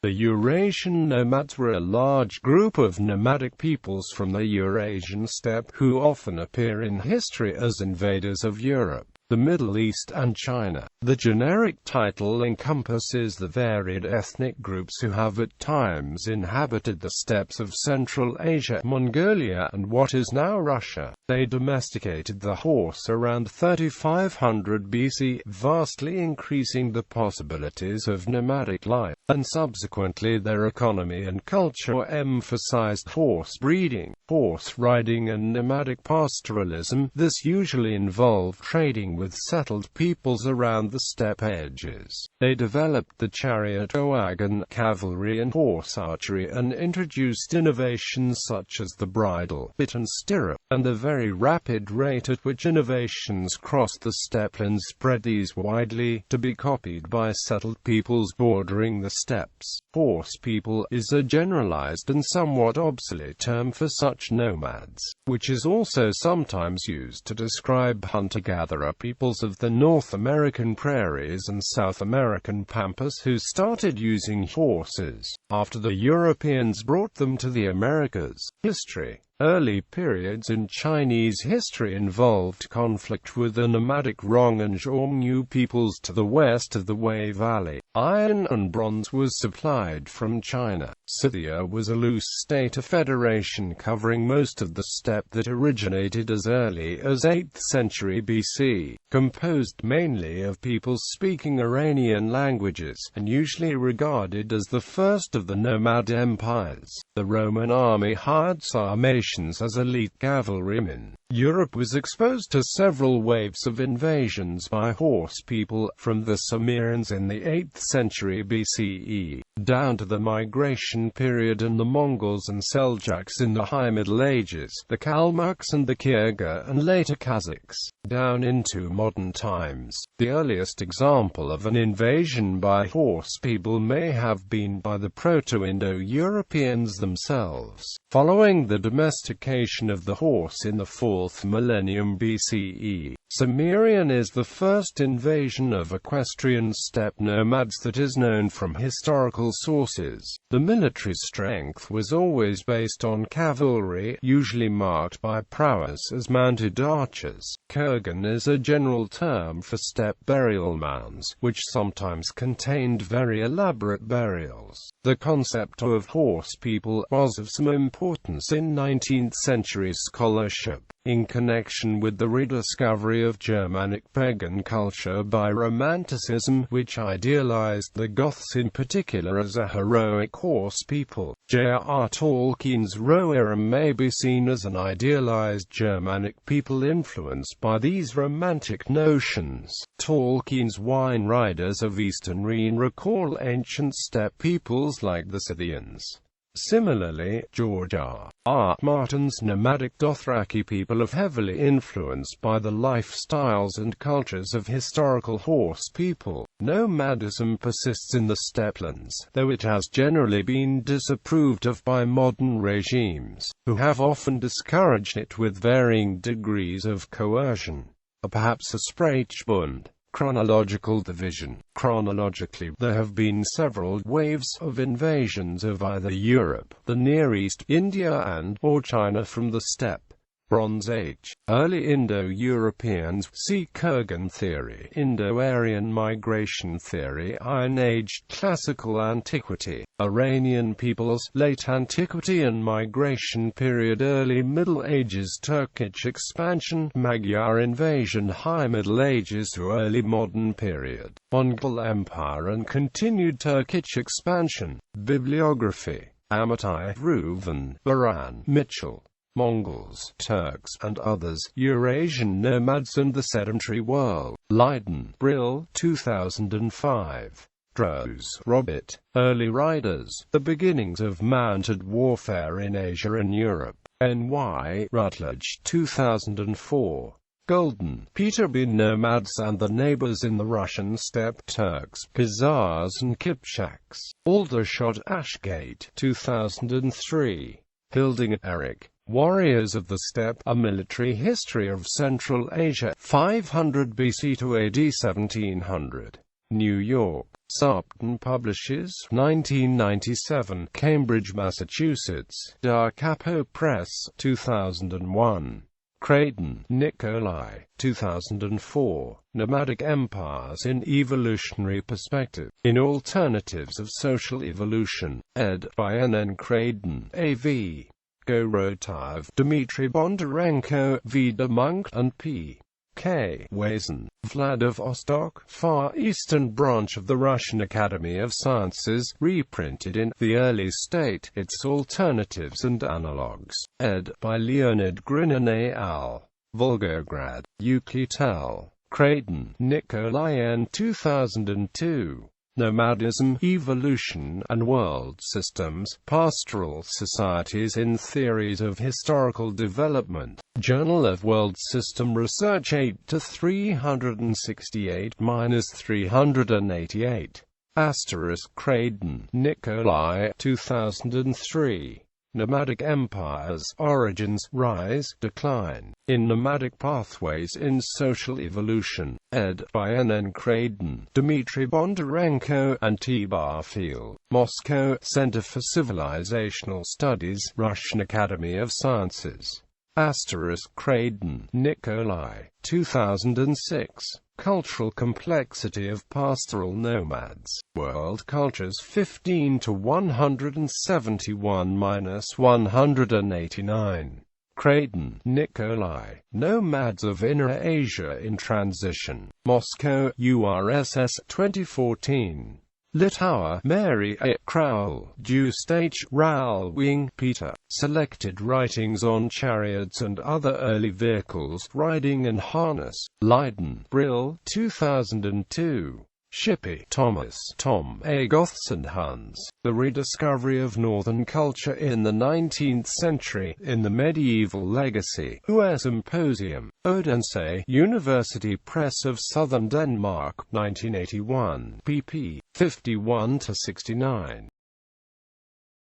The Eurasian nomads were a large group of nomadic peoples from the Eurasian steppe who often appear in history as invaders of Europe, the Middle East and China. The generic title encompasses the varied ethnic groups who have at times inhabited the steppes of Central Asia, Mongolia and what is now Russia. They domesticated the horse around 3500 BC, vastly increasing the possibilities of nomadic life, and subsequently their economy and culture emphasized horse breeding, horse riding and nomadic pastoralism. This usually involved trading with settled peoples around the steppe edges. They developed the chariot, wagon, cavalry and horse archery, and introduced innovations such as the bridle, bit and stirrup, and the very rapid rate at which innovations crossed the steppelands spread these widely, to be copied by settled peoples bordering the steppes. Horse people is a generalized and somewhat obsolete term for such nomads, which is also sometimes used to describe hunter-gatherer peoples of the North American prairies and South American pampas who started using horses after the Europeans brought them to the Americas. History. Early periods in Chinese history involved conflict with the nomadic Rong and Xiongnu peoples to the west of the Wei Valley. Iron and bronze was supplied from China. Scythia was a loose state of federation covering most of the steppe that originated as early as 8th century BC, composed mainly of peoples speaking Iranian languages, and usually regarded as the first of the nomad empires. The Roman army hired Sarmatians as elite cavalrymen. Europe was exposed to several waves of invasions by horse people, from the Cimmerians in the 8th century BCE, down to the migration period and the Mongols and Seljuks in the High Middle Ages, the Kalmucks and the Kurgan and later Kazakhs, down into modern times. The earliest example of an invasion by horse people may have been by the Proto-Indo-Europeans themselves. Following the domestication of the horse in the 4th millennium BCE, Cimmerian is the first invasion of equestrian steppe nomads that is known from historical sources. The military strength was always based on cavalry, usually marked by prowess as mounted archers. Kurgan is a general term for steppe burial mounds, which sometimes contained very elaborate burials. The concept of horse people was of some importance in 19th century scholarship, in connection with the rediscovery of Germanic pagan culture by Romanticism, which idealized the Goths in particular as a heroic horse people. J.R.R. Tolkien's Rohirrim may be seen as an idealized Germanic people influenced by these romantic notions. Tolkien's Wine Riders of Eastern Rhine recall ancient steppe peoples like the Scythians. Similarly, George R.R. Martin's nomadic Dothraki people are heavily influenced by the lifestyles and cultures of historical horse people. Nomadism persists in the steppelands, though it has generally been disapproved of by modern regimes, who have often discouraged it with varying degrees of coercion. Perhaps a Sprachbund. Chronological division. Chronologically, there have been several waves of invasions of either Europe, the Near East, India and/or China from the steppe. Bronze Age. Early Indo-Europeans, see Kurgan theory, Indo-Aryan migration theory, Iron Age, Classical Antiquity, Iranian peoples, Late Antiquity and Migration period, Early Middle Ages, Turkic expansion, Magyar invasion, High Middle Ages to Early Modern period, Mongol Empire and continued Turkic expansion. Bibliography. Amatai, Reuven, Baran, Mitchell. Mongols, Turks, and others, Eurasian Nomads and the Sedentary World. Leiden, Brill, 2005. Droz, Robert. Early Riders, The Beginnings of Mounted Warfare in Asia and Europe. N.Y., Routledge, 2004. Golden, Peter B. Nomads and the Neighbors in the Russian Steppe, Turks, Khazars and Kipchaks. Aldershot, Ashgate, 2003. Hilding, Eric. Warriors of the Steppe, A Military History of Central Asia, 500 BC to AD 1700. New York. Sarpton Publishers, 1997. Cambridge, Massachusetts. Da Capo Press, 2001. Creighton, Nikolai, 2004. Nomadic Empires in Evolutionary Perspective. In Alternatives of Social Evolution. Ed. by N. Creighton, A.V. Gorotayev, Dmitry Bondarenko, Vida Monk, and P. K. Wazin. Vladivostok, Far Eastern Branch of the Russian Academy of Sciences, reprinted in The Early State, Its Alternatives and Analogues. Ed. by Leonid Grinin al. Volgograd, Uchitel. Creighton, Nikolai N. 2002. Nomadism, Evolution, and World Systems, Pastoral Societies in Theories of Historical Development. Journal of World System Research 8-368-388. Creighton, Nikolai, 2003. Nomadic Empires, Origins, Rise, Decline. In Nomadic Pathways in Social Evolution. Ed. by N. Creighton, Dmitry Bondarenko, and T. Barfield. Moscow, Center for Civilizational Studies, Russian Academy of Sciences. Creighton, Nikolai, 2006. Cultural Complexity of Pastoral Nomads. World Cultures 15 to 171-189. Creighton, Nikolai. Nomads of Inner Asia in Transition. Moscow, URSS, 2014. Litauer, Mary A. Crowell, Dustach, Raoul Wing, Peter. Selected Writings on Chariots and Other Early Vehicles, Riding and Harness. Leiden, Brill, 2002. Shippey, Thomas, Tom A. Goths and Huns. The Rediscovery of Northern Culture in the 19th Century, in the Medieval Legacy. US Symposium. Odense, University Press of Southern Denmark, 1981. pp. 51-69.